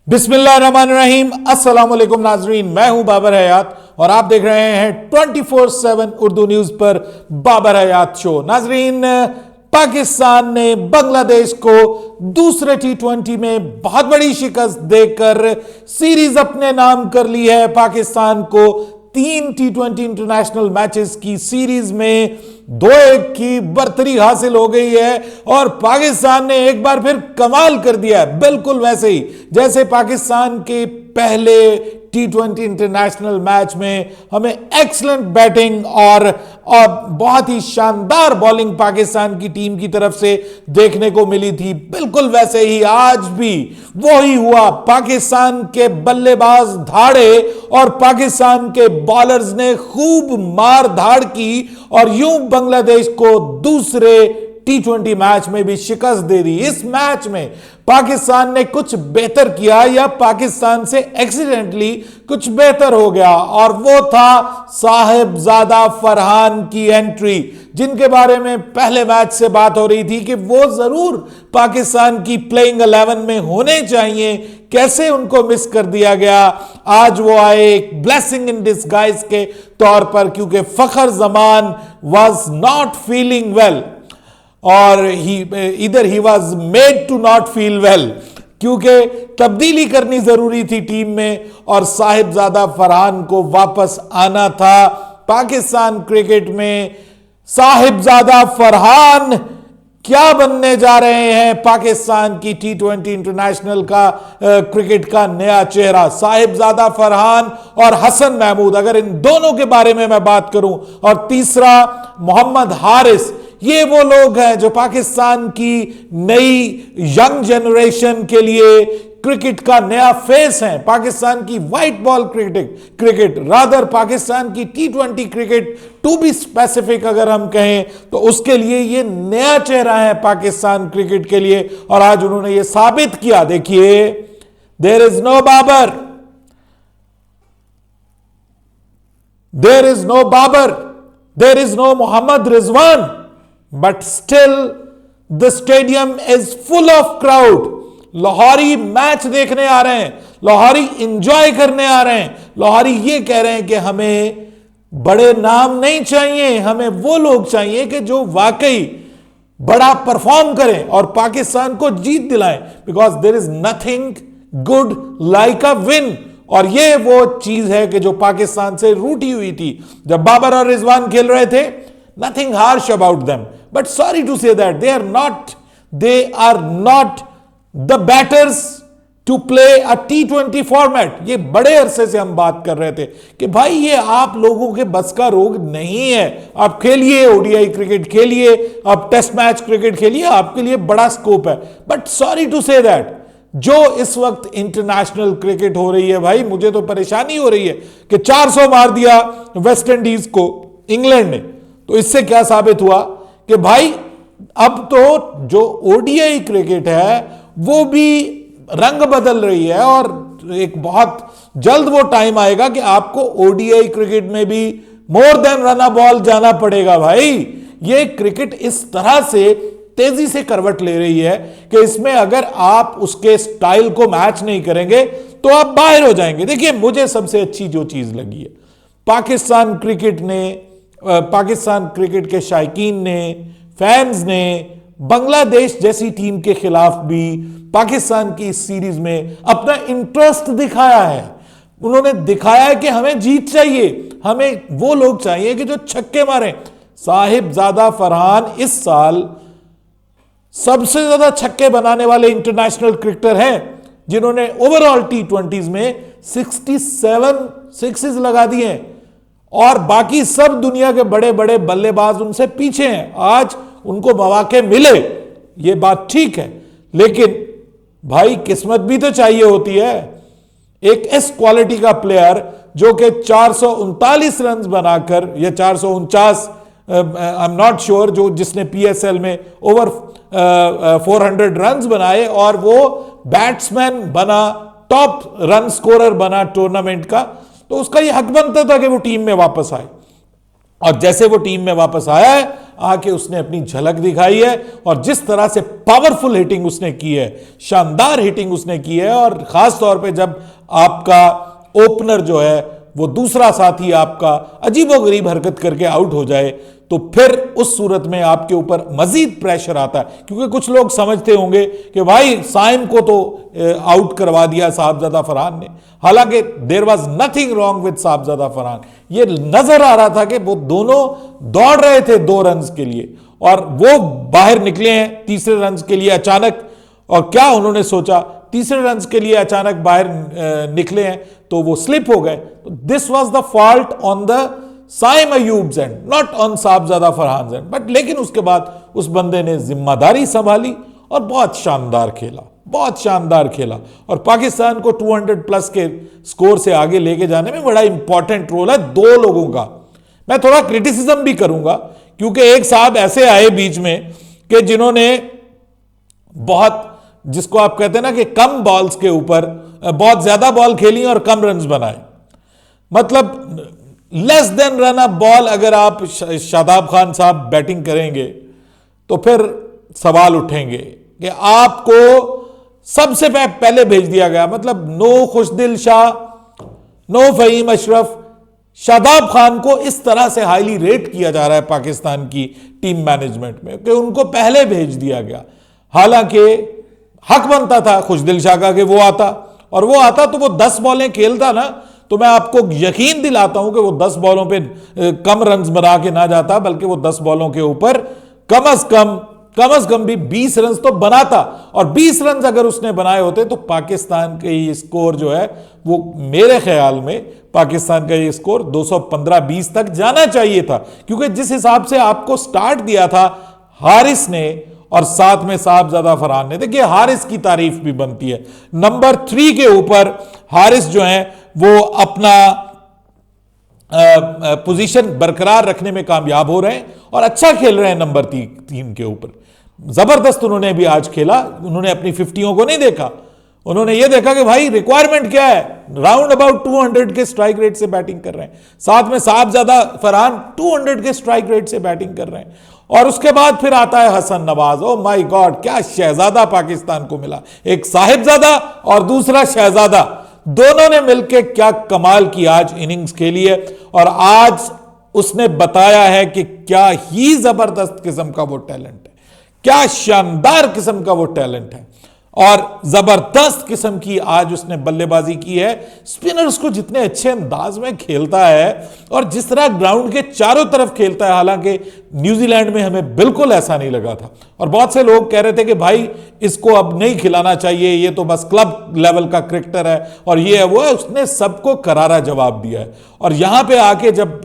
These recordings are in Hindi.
बिस्मिल्लाहिर्रहमानिर्रहीम। अस्सलाम वालेकुम नाजरीन, मैं हूं बाबर हयात और आप देख रहे हैं 24/7 उर्दू न्यूज पर बाबर हयात शो। नाजरीन, पाकिस्तान ने बांग्लादेश को दूसरे T20 में बहुत बड़ी शिकस्त देकर सीरीज अपने नाम कर ली है। पाकिस्तान को 3 T20 इंटरनेशनल मैचेस की सीरीज में 2-1 की बढ़तरी हासिल हो गई है और पाकिस्तान ने एक बार फिर कमाल कर दिया है, बिल्कुल वैसे ही जैसे पाकिस्तान के पहले T20 इंटरनेशनल मैच में हमें एक्सीलेंट बैटिंग और बहुत ही शानदार बॉलिंग पाकिस्तान की टीम की तरफ से देखने को मिली थी। बिल्कुल वैसे ही आज भी वही हुआ। पाकिस्तान के बल्लेबाज धाड़े और पाकिस्तान के बॉलर्स ने खूब मार धाड़ की और यूं बांग्लादेश को दूसरे T20 मैच में भी शिकस्त दे दी। इस मैच में पाकिस्तान ने कुछ बेहतर किया या पाकिस्तान से एक्सीडेंटली कुछ बेहतर हो गया और वो था साहिबजादा फरहान की एंट्री, जिनके बारे में पहले मैच से बात हो रही थी कि वो जरूर पाकिस्तान की प्लेइंग 11 में होने चाहिए। कैसे उनको मिस कर दिया गया। आज वो आए एक ब्लेसिंग इन डिस्गाइज के तौर पर, क्योंकि Fakhar Zaman was not feeling well और इधर he was made to not feel well, क्योंकि तब्दीली करनी जरूरी थी टीम में और साहिबजादा फरहान को वापस आना था पाकिस्तान क्रिकेट में। साहिबजादा फरहान क्या बनने जा रहे हैं पाकिस्तान की T20 इंटरनेशनल का क्रिकेट का नया चेहरा। साहिबजादा फरहान और हसन महमूद, अगर इन दोनों के बारे में मैं बात करूं, और तीसरा मोहम्मद हारिस, ये वो लोग हैं जो पाकिस्तान की नई यंग जनरेशन के लिए क्रिकेट का नया फेस है। पाकिस्तान की white ball cricket rather Pakistan की T20 cricket, to be specific अगर हम कहें तो, उसके लिए ये नया चेहरा है पाकिस्तान क्रिकेट के लिए और आज उन्होंने ये साबित किया। देखिए, there is no Babar, there is no Babar, there is no Mohammad Rizwan, but still the stadium is full of crowd. लाहौरी मैच देखने आ रहे हैं, लाहौरी इंजॉय करने आ रहे हैं, लाहौरी ये कह रहे हैं कि हमें बड़े नाम नहीं चाहिए, हमें वो लोग चाहिए कि जो वाकई बड़ा परफॉर्म करें और पाकिस्तान को जीत दिलाएं, because there is nothing good like a win. और ये वो चीज है कि जो पाकिस्तान से रूठी हुई थी जब बाबर और रिजवान खेल रहे थे। Nothing harsh about them, but sorry to say that they are not the batters to play a T20 format। ये बड़े अरसे से हम बात कर रहे थे कि भाई ये आप लोगों के बस का रोग नहीं है। आप खेलिए ODI क्रिकेट, खेलिए आप टेस्ट मैच क्रिकेट खेलिए, आपके लिए बड़ा स्कोप है। But sorry to say that जो इस वक्त इंटरनेशनल क्रिकेट हो रही है, भाई मुझे तो परेशानी हो रही है कि 400 मार दिया वेस्ट इंडीज को इंग्लैंड ने। तो इससे क्या साबित हुआ कि भाई अब तो जो ODI क्रिकेट है वो भी रंग बदल रही है और एक बहुत जल्द वो टाइम आएगा कि आपको ODI क्रिकेट में भी more than run a ball जाना पड़ेगा। भाई ये क्रिकेट इस तरह से तेजी से करवट ले रही है कि इसमें अगर आप उसके स्टाइल को मैच नहीं करेंगे तो आप बाहर हो जाएंगे। देखिए, मुझे सबसे अच्छी जो चीज लगी है, पाकिस्तान क्रिकेट के शायकीन ने, फैंस ने बांग्लादेश जैसी टीम के खिलाफ भी पाकिस्तान की इस सीरीज में अपना इंटरेस्ट दिखाया है। उन्होंने दिखाया है कि हमें जीत चाहिए, हमें वो लोग चाहिए कि जो छक्के मारें। साहिबजादा फरहान इस साल सबसे ज्यादा छक्के बनाने वाले इंटरनेशनल क्रिकेटर हैं, जिन्होंने ओवरऑल T20s में 67 सिक्सेस लगा दिए हैं और बाकी सब दुनिया के बड़े बड़े बल्लेबाज उनसे पीछे हैं। आज उनको मौके मिले, ये बात ठीक है, लेकिन भाई किस्मत भी तो चाहिए होती है। एक इस क्वालिटी का प्लेयर जो कि 439 रन बनाकर या 449, आई एम नॉट श्योर, जो जिसने PSL में ओवर 400 रन बनाए और वो बैट्समैन बना, टॉप रन स्कोरर बना टूर्नामेंट का, तो उसका ये हक बनता था कि वो टीम में वापस आए। और जैसे वो टीम में वापस आया है, आके उसने अपनी झलक दिखाई है और जिस तरह से पावरफुल हिटिंग उसने की है, शानदार हिटिंग उसने की है। और खास तौर पे जब आपका ओपनर जो है वो दूसरा साथी आपका अजीबोगरीब हरकत करके आउट हो जाए तो फिर उस सूरत में आपके ऊपर मजीद प्रेशर आता है। क्योंकि कुछ लोग समझते होंगे कि भाई साइम को तो आउट करवा दिया साहबजादा फरहान ने, हालांकि there was nothing wrong with Sahibzada Farhan. ये नजर आ रहा था कि वो दोनों दौड़ रहे थे 2 रन के लिए और वो बाहर निकले हैं तीसरे रन के लिए अचानक। और क्या उन्होंने सोचा, तीसरे रन के लिए अचानक बाहर निकले हैं तो वो स्लिप हो गए। तो this was the fault on the Saim Ayub's end, not on Sahibzada Farhan end. But लेकिन उसके बाद उस बंदे ने जिम्मेदारी संभाली और बहुत शानदार खेला, बहुत शानदार खेला। और पाकिस्तान को 200 प्लस के स्कोर से आगे लेके जाने में बड़ा इंपॉर्टेंट रोल है 2 लोगों का। मैं थोड़ा क्रिटिसिज्म भी करूंगा क्योंकि एक साहब ऐसे आए बीच में कि जिन्होंने बहुत, जिसको आप कहते हैं ना कि कम बॉल्स के ऊपर बहुत ज्यादा बॉल खेली और कम रन्स बनाए। मतलब less than run a ball अगर आप शादाब खान साहब बैटिंग करेंगे तो फिर सवाल उठेंगे कि आपको सबसे पहले भेज दिया गया। मतलब नो खुशदिल शाह, नो फहीम अशरफ, शादाब खान को इस तरह से हाईली रेट किया जा रहा है पाकिस्तान की टीम मैनेजमेंट में कि उनको पहले भेज दिया गया। हालांकि हक बनता था खुशदिल शाह का कि वो आता, और वो आता तो वो 10 बॉलें खेलता ना, तो मैं आपको यकीन दिलाता हूं कि वो 10 बॉलों पे कम रन्स बना के ना जाता, बल्कि वो 10 बॉलों के ऊपर कम अज कम भी 20 रन तो बनाता। और 20 रन अगर उसने बनाए होते तो पाकिस्तान के ये स्कोर जो है वो, मेरे ख्याल में पाकिस्तान का ये स्कोर 215-20 तक जाना चाहिए था। क्योंकि जिस हिसाब से आपको स्टार्ट दिया था हारिस ने और साथ में साहबजादा फरहान ने, देखिए हारिस की तारीफ भी बनती है। नंबर 3 के ऊपर हारिस जो है वो अपना पोजीशन बरकरार रखने में कामयाब हो रहे हैं और अच्छा खेल रहे हैं नंबर 3 के ऊपर। जबरदस्त उन्होंने भी आज खेला। उन्होंने अपनी 50 को नहीं देखा, उन्होंने ये देखा कि भाई रिक्वायरमेंट क्या है। राउंड अबाउट 200 के स्ट्राइक रेट से बैटिंग कर रहे हैं, साथ में साहबजादा फरहान 200 के स्ट्राइक रेट से बैटिंग कर रहे हैं। और उसके बाद फिर आता है Hasan Nawaz. Oh my god, क्या शहजादा पाकिस्तान को मिला, एक साहिबजादा और दूसरा शहजादा, दोनों ने मिलकर क्या कमाल की आज इनिंग्स खेली है। और आज उसने बताया है कि क्या ही जबरदस्त किस्म का वो टैलेंट है, क्या शानदार किस्म का वो टैलेंट है और जबरदस्त किस्म की आज उसने बल्लेबाजी की है। स्पिनर्स को जितने अच्छे अंदाज में खेलता है और जिस तरह ग्राउंड के चारों तरफ खेलता है, हालांकि न्यूजीलैंड में हमें बिल्कुल ऐसा नहीं लगा था। और बहुत से लोग कह रहे थे कि भाई इसको अब नहीं खिलाना चाहिए, ये तो बस क्लब लेवल का क्रिकेटर है और ये है वो है। उसने सबको करारा जवाब दिया है। और यहां पे आके जब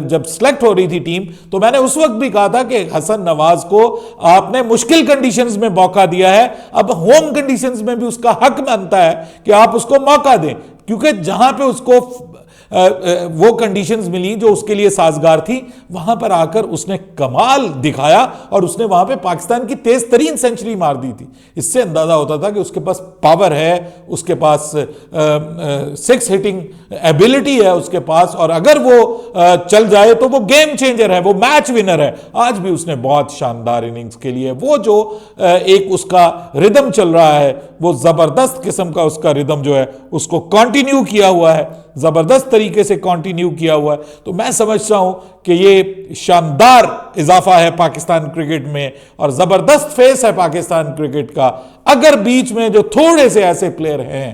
जब सिलेक्ट हो रही थी टीम, तो मैंने उस वक्त भी कहा था कि हसन नवाज को आपने मुश्किल कंडीशंस में मौका दिया है, अब होम कंडीशंस में भी उसका हक बनता है कि आप उसको मौका दें। क्योंकि जहां पे उसको वो कंडीशंस मिली जो उसके लिए साजगार थी, वहां पर आकर उसने कमाल दिखाया और उसने वहां पे पाकिस्तान की तेज तरीन सेंचुरी मार दी थी। इससे अंदाजा होता था कि उसके पास पावर है, उसके पास 6 हिटिंग एबिलिटी है उसके पास, और अगर वो चल जाए तो वो गेम चेंजर है, वो मैच विनर है। आज भी उसने बहुत शानदार इनिंग्स खेली है। वो जो एक उसका रिदम चल रहा है, वो जबरदस्त किस्म का उसका रिदम जो है उसको कंटिन्यू किया हुआ है, जबरदस्त तरीके से कंटिन्यू किया हुआ है। तो मैं समझता हूं कि ये शानदार इजाफा है पाकिस्तान क्रिकेट में और जबरदस्त फेस है पाकिस्तान क्रिकेट का। अगर बीच में जो थोड़े से ऐसे प्लेयर हैं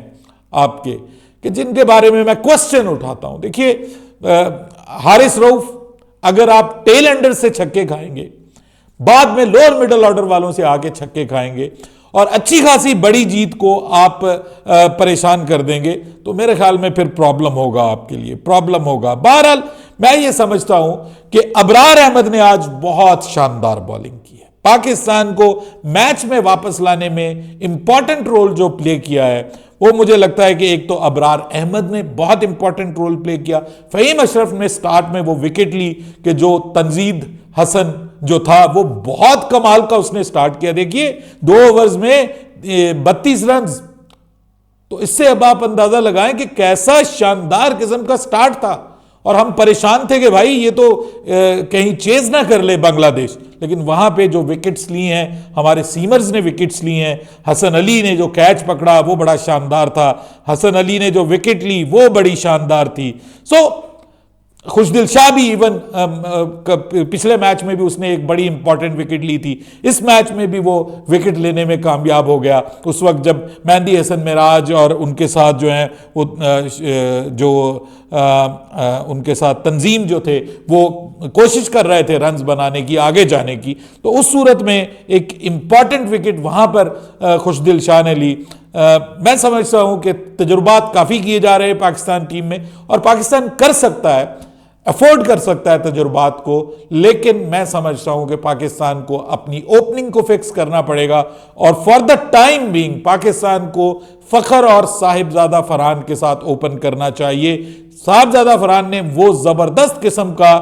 आपके कि जिनके बारे में मैं क्वेश्चन उठाता हूं, देखिए हारिस रऊफ, अगर आप टेल एंडर से छक्के खाएंगे, बाद में लोअर मिडिल ऑर्डर वालों से आके छक्के खाएंगे और अच्छी खासी बड़ी जीत को आप परेशान कर देंगे, तो मेरे ख्याल में फिर प्रॉब्लम होगा, आपके लिए प्रॉब्लम होगा। बहरहाल मैं ये समझता हूं कि अबरार अहमद ने आज बहुत शानदार बॉलिंग की है। पाकिस्तान को मैच में वापस लाने में इंपॉर्टेंट रोल जो प्ले किया है, वो मुझे लगता है कि एक तो अबरार अहमद ने बहुत इंपॉर्टेंट रोल प्ले किया। फहीम अशरफ ने स्टार्ट में वो विकेट ली कि जो तंजीद हसन जो था वो बहुत कमाल का उसने स्टार्ट किया। देखिए 2 ओवर्स में 32 रन, तो इससे अब आप अंदाजा लगाएं कि कैसा शानदार किस्म का स्टार्ट था। और हम परेशान थे कि भाई ये तो कहीं चेज ना कर ले बांग्लादेश, लेकिन वहां पे जो विकेट्स ली हैं, हमारे सीमर्स ने विकेट्स ली हैं, हसन अली ने जो कैच पकड़ा वो बड़ा शानदार था, हसन अली ने जो विकेट ली वो बड़ी शानदार थी। खुशदिल शाह भी इवन पिछले मैच में भी उसने एक बड़ी इंपॉर्टेंट विकेट ली थी, इस मैच में भी वो विकेट लेने में कामयाब हो गया उस वक्त जब मेहंदी हसन मिराज और उनके साथ जो है वो उनके साथ तंजीम जो थे वो कोशिश कर रहे थे रन्स बनाने की, आगे जाने की। तो उस सूरत में एक इंपॉर्टेंट विकेट वहां पर खुशदिल शाह ने ली। मैं समझता हूं कि तजुर्बात काफ़ी किए जा रहे हैं पाकिस्तान टीम में, और पाकिस्तान कर सकता है, अफोर्ड कर सकता है तजुर्बात को, लेकिन मैं समझता हूं कि पाकिस्तान को अपनी ओपनिंग को फिक्स करना पड़ेगा, और for the time being Pakistan को फ़खर और साहिबजादा फरहान के साथ ओपन करना चाहिए। साहिबजादा फरहान ने वो ज़बरदस्त किस्म का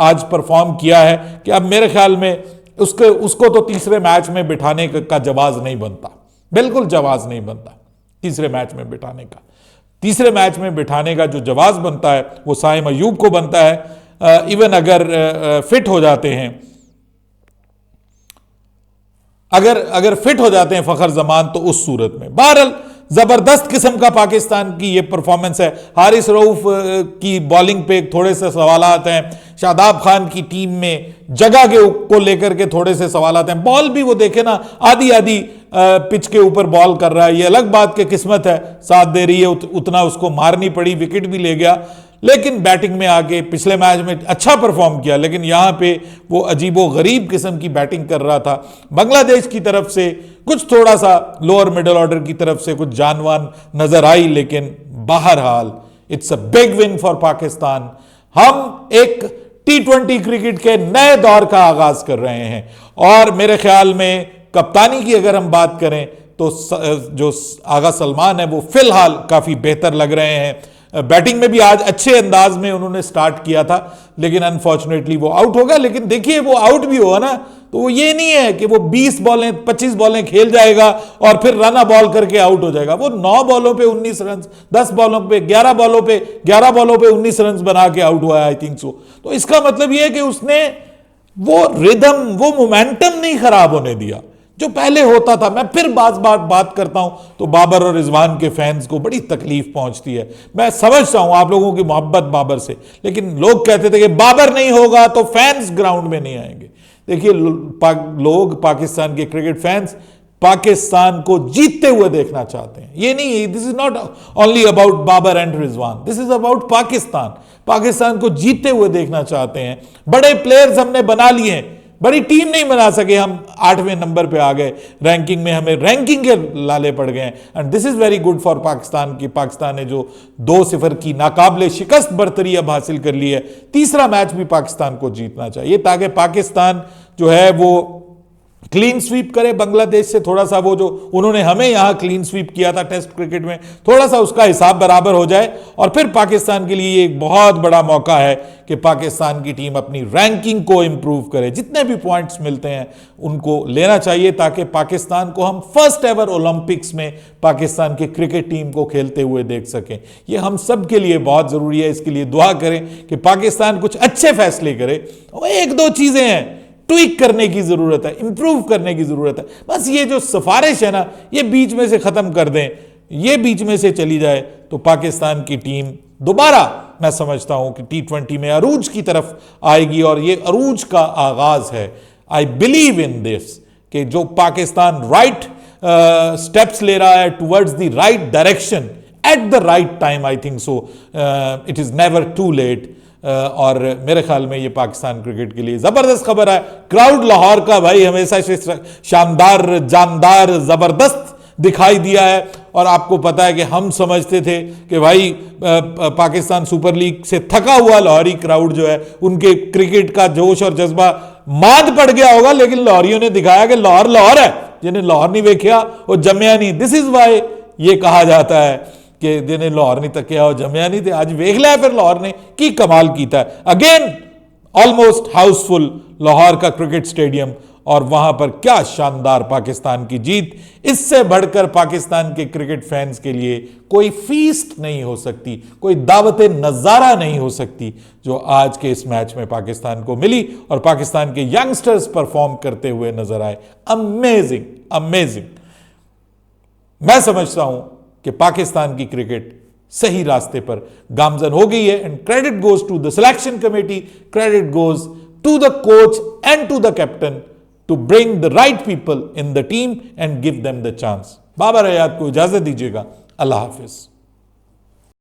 आज परफॉर्म किया है कि अब मेरे ख्याल में उसको तो तीसरे मैच में बिठाने का जवाज़ नहीं बनता, बिल्कुल जवाज़ नहीं बनता तीसरे मैच में बिठाने का। तीसरे मैच में बिठाने का जो जवाज़ बनता है वो साइम अयूब को बनता है, इवन अगर फिट हो जाते हैं, अगर फिट हो जाते हैं फ़खर जमान, तो उस सूरत में बहरहाल जबरदस्त किस्म का पाकिस्तान की ये परफॉर्मेंस है। हारिस रऊफ की बॉलिंग पे थोड़े से सवालात हैं, शादाब खान की टीम में जगह को लेकर के थोड़े से सवालात हैं। बॉल भी वो देखे ना आधी आधी पिच के ऊपर बॉल कर रहा है, ये अलग बात कि किस्मत है साथ दे रही है, उतना उसको मारनी पड़ी, विकेट भी ले गया, लेकिन बैटिंग में आके पिछले मैच में अच्छा परफॉर्म किया, लेकिन यहां पे वो अजीबो गरीब किस्म की बैटिंग कर रहा था। बांग्लादेश की तरफ से कुछ थोड़ा सा लोअर मिडिल ऑर्डर की तरफ से कुछ जानवान नजर आई, लेकिन बहरहाल it's a big win for Pakistan. हम एक T20 क्रिकेट के नए दौर का आगाज कर रहे हैं, और मेरे ख्याल में कप्तानी की अगर हम बात करें तो जो आगा सलमान है वो फिलहाल काफी बेहतर लग रहे हैं। बैटिंग में भी आज अच्छे अंदाज में उन्होंने स्टार्ट किया था, लेकिन अनफॉर्चुनेटली वो आउट हो गया। लेकिन देखिए वो आउट भी हुआ ना, तो वो ये नहीं है कि वो 20 बॉलें 25 बॉलें खेल जाएगा और फिर रन बॉल करके आउट हो जाएगा। वो 9 बॉलों पे 19 रन, 10 बॉलों पे 11 बॉलों पे 11 बॉलों पे 19 रन बना के आउट हुआ है, आई थिंक सो। तो इसका मतलब ये है कि उसने वो रिदम, वो मोमेंटम नहीं खराब होने दिया जो पहले होता था। मैं फिर बात करता हूं तो बाबर और रिजवान के फैंस को बड़ी तकलीफ पहुंचती है। मैं समझता हूं आप लोगों की मोहब्बत बाबर से, लेकिन लोग कहते थे कि बाबर नहीं होगा तो फैंस ग्राउंड में नहीं आएंगे। देखिए लोग पाकिस्तान के क्रिकेट फैंस पाकिस्तान को जीतते हुए देखना चाहते हैं। ये नहीं, this is not only about Babar and Rizwan, this is about Pakistan. Pakistan को जीतते हुए देखना चाहते हैं। बड़े प्लेयर्स हमने बना लिए हैं, बड़ी टीम नहीं बना सके, हम 8वें नंबर पे आ गए रैंकिंग में, हमें रैंकिंग के लाले पड़ गए। And this is very good for Pakistan की पाकिस्तान ने जो 2-0 की नाकाबिले शिकस्त बरतरी अब हासिल कर ली है। तीसरा मैच भी पाकिस्तान को जीतना चाहिए ताकि पाकिस्तान जो है वो क्लीन स्वीप करे बांग्लादेश से। थोड़ा सा वो जो उन्होंने हमें यहां क्लीन स्वीप किया था टेस्ट क्रिकेट में, थोड़ा सा उसका हिसाब बराबर हो जाए, और फिर पाकिस्तान के लिए एक बहुत बड़ा मौका है कि पाकिस्तान की टीम अपनी रैंकिंग को इंप्रूव करे। जितने भी पॉइंट्स मिलते हैं उनको लेना चाहिए ताकि पाकिस्तान को हम फर्स्ट एवर ओलंपिक्स में पाकिस्तान की क्रिकेट टीम को खेलते हुए देख सकें। ये हम सब के लिए बहुत जरूरी है। इसके लिए दुआ करें कि पाकिस्तान कुछ अच्छे फैसले करे। और 1-2 चीजें हैं ट्विक करने की जरूरत है, इंप्रूव करने की जरूरत है। बस ये जो सिफारिश है ना, ये बीच में से खत्म कर दें, ये बीच में से चली जाए तो पाकिस्तान की टीम दोबारा मैं समझता हूं कि T20 में अरूज की तरफ आएगी, और ये अरूज का आगाज है। आई बिलीव इन दिस कि जो पाकिस्तान राइट स्टेप्स ले रहा है towards the right direction at the right time, I think so it is never too late. और मेरे ख्याल में ये पाकिस्तान क्रिकेट के लिए जबरदस्त खबर है। क्राउड लाहौर का भाई हमेशा से शानदार, जानदार, जबरदस्त दिखाई दिया है। और आपको पता है कि हम समझते थे कि भाई पाकिस्तान सुपर लीग से थका हुआ लाहौरी क्राउड जो है, उनके क्रिकेट का जोश और जज्बा माद पड़ गया होगा, लेकिन लाहौरियों ने दिखाया कि लाहौर लाहौर है, जिन्हें लाहौर नहीं देखा वो जमया नहीं। दिस इज वाई ये कहा जाता है कि जिन्हें लाहौर नहीं तकिया हो जमया नहीं थे। आज वेख लिया फिर लाहौर ने की कमाल किया। अगेन ऑलमोस्ट हाउसफुल लाहौर का क्रिकेट स्टेडियम, और वहां पर क्या शानदार पाकिस्तान की जीत। इससे बढ़कर पाकिस्तान के क्रिकेट फैंस के लिए कोई फीस्ट नहीं हो सकती, कोई दावते नजारा नहीं हो सकती जो आज के इस मैच में पाकिस्तान को मिली और पाकिस्तान के यंगस्टर्स परफॉर्म करते हुए नजर आए। Amazing amazing. मैं समझता हूं कि पाकिस्तान की क्रिकेट सही रास्ते पर गामजन हो गई है and credit goes to the selection committee, credit goes to the coach and to the captain to bring the right people in the team and give them the chance. Babar Hayat को इजाजत दीजिएगा। अल्लाह हाफिज।